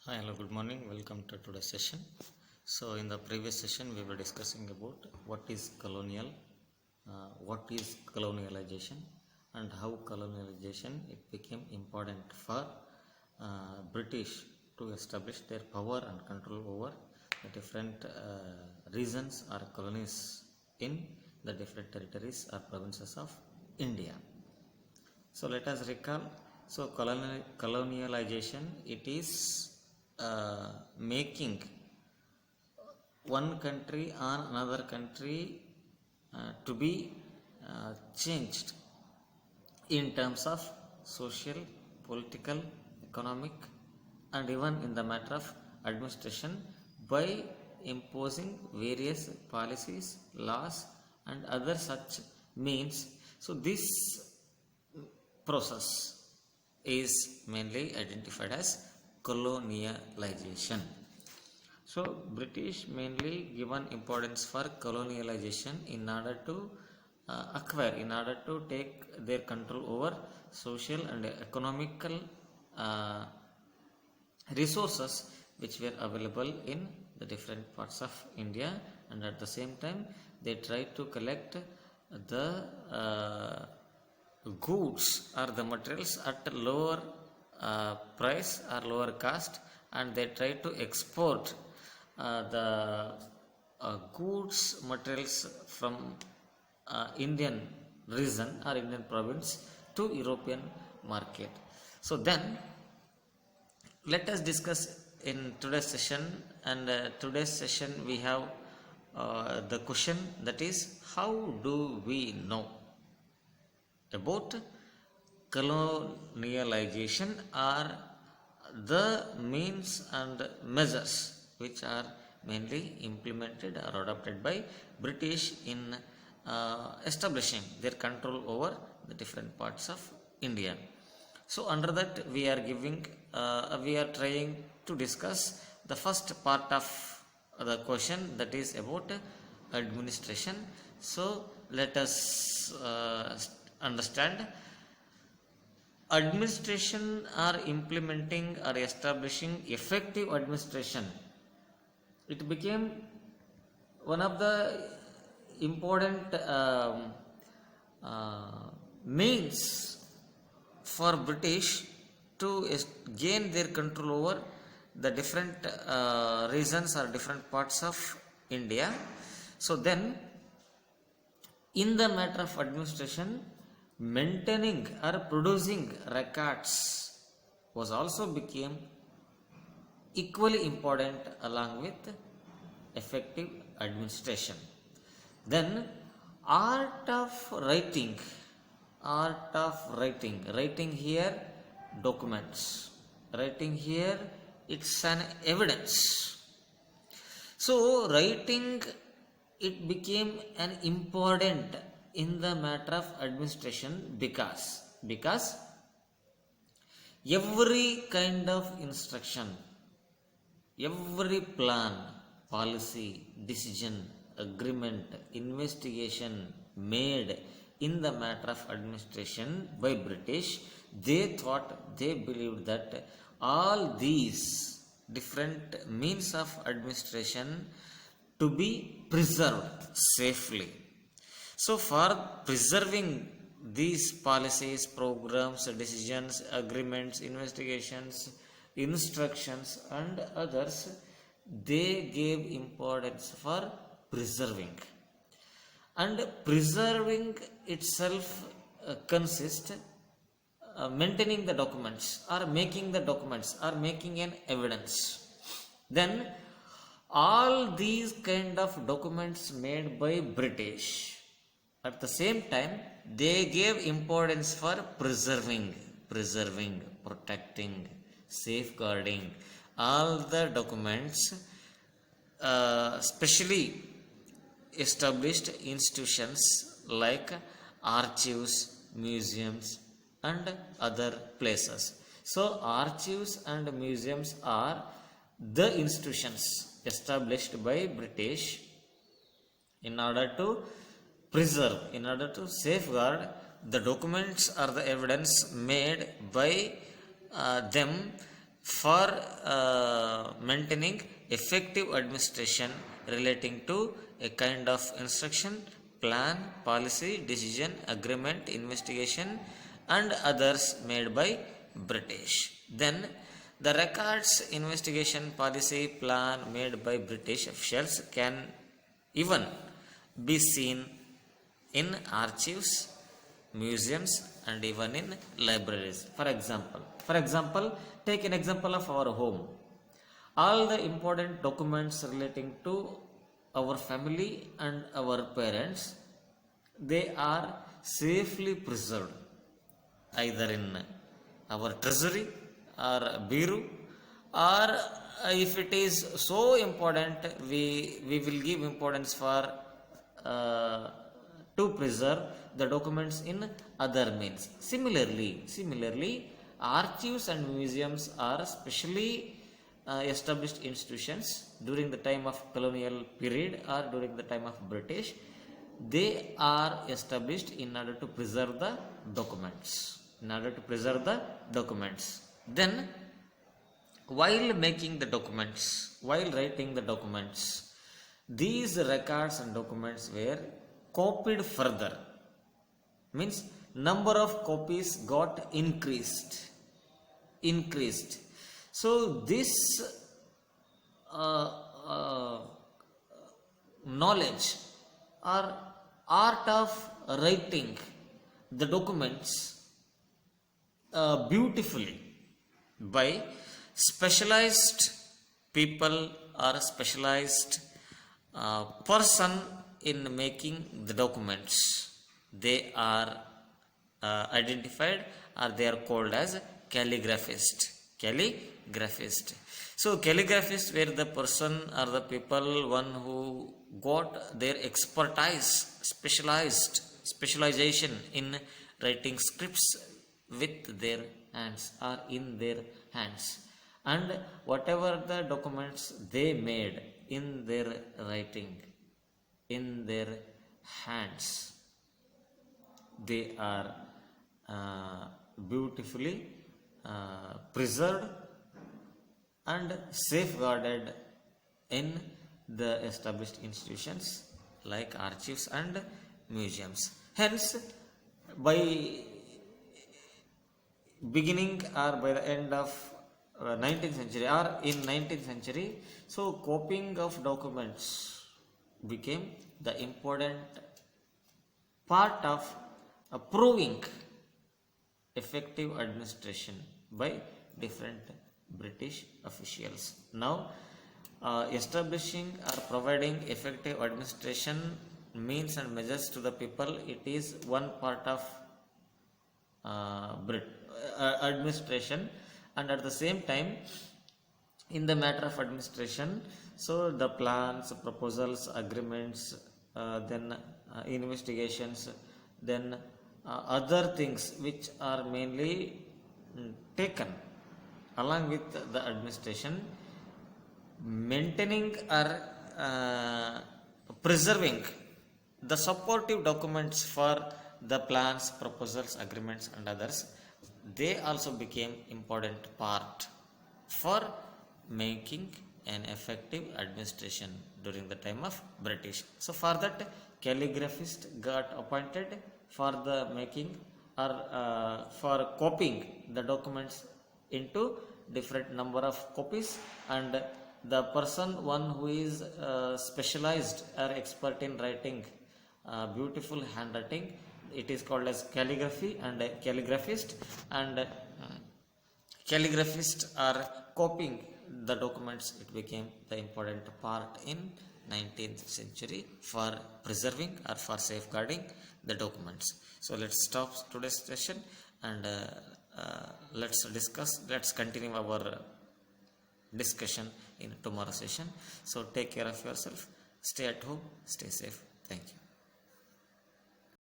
Hi, hello, good morning. Welcome to today's session. So, in the previous session, we were discussing about what is what is colonialization, and how colonialization it became important for British to establish their power and control over the different regions or colonies in the different territories or provinces of India. So let us recall. So colonialization, it is making one country or another country to be changed in terms of social, political, economic, and even in the matter of administration by imposing various policies, laws, and other such means. So this process is mainly identified as colonialization. So British mainly given importance for colonialization in order to in order to take their control over social and economical uh, resources which were available in the different parts of India, and at the same time they tried to collect the goods or the materials at lower price or lower cost, and they try to export the goods materials from Indian region or Indian province to European market. So then let us discuss in today's session, and today's session we have the question, that is, how do we know about colonialization are the means and measures which are mainly implemented or adopted by British in establishing their control over the different parts of India. So under that we are trying to discuss the first part of the question, that is about administration. So let us understand. Administration or implementing or establishing effective administration, it became one of the important means for British to gain their control over the different regions or different parts of India. So then, in the matter of administration, maintaining or producing records was also became equally important along with effective administration. Then writing, writing here documents, writing here it's an evidence. So writing, it became an important in the matter of administration because every kind of instruction, every plan, policy, decision, agreement, investigation made in the matter of administration by British, they believed that all these different means of administration to be preserved safely. So for preserving these policies, programs, decisions, agreements, investigations, instructions, and others, they gave importance for preserving. And preserving itself consists maintaining the documents or making the documents or making an evidence. Then all these kind of documents made by British, at the same time they gave importance for preserving, protecting, safeguarding all the documents, especially established institutions like archives, museums, and other places. So archives and museums are the institutions established by British in order to preserve, in order to safeguard the documents or the evidence made by them for maintaining effective administration relating to a kind of instruction, plan, policy, decision, agreement, investigation, and others made by British. Then the records, investigation, policy, plan made by British officials can even be seen in archives, museums, and even in libraries. For example, take an example of our home. All the important documents relating to our family and our parents, they are safely preserved either in our treasury or bureau, or if it is so important, we will give importance for uh, to preserve the documents in other means. Similarly, archives and museums are specially established institutions during the time of colonial period or during the time of British. They are established in order to preserve the documents. Then, while making the documents, while writing the documents, these records and documents were copied further. Means number of copies got increased. So this uh, uh, knowledge or art of writing the documents beautifully by specialized people or specialized person in making the documents. They are identified, or they are called as calligraphist. So calligraphist were the person or the people, one who got their expertise, specialization in writing scripts with their hands or in their hands, and whatever the documents they made in their writing, in their hands, they are beautifully preserved and safeguarded in the established institutions like archives and museums. Hence, by beginning or by the end of 19th century or in 19th century, so copying of documents became the important part of approving effective administration by different British officials. Now, establishing or providing effective administration means and measures to the people, it is one part of administration. And at the same time, in the matter of administration, so the plans, proposals, agreements, then investigations, then other things which are mainly taken along with the administration, maintaining or preserving the supportive documents for the plans, proposals, agreements, and others, they also became important part for making an effective administration during the time of British. So for that, calligraphist got appointed for the making or for copying the documents into different number of copies, and the person, one who is specialized or expert in writing beautiful handwriting, it is called as calligraphy and calligraphist, and calligraphists are copying the documents. It became the important part in 19th century for preserving or for safeguarding the documents. So let's stop today's session and let's continue our discussion in tomorrow's session. So take care of yourself, stay at home, stay safe. Thank you.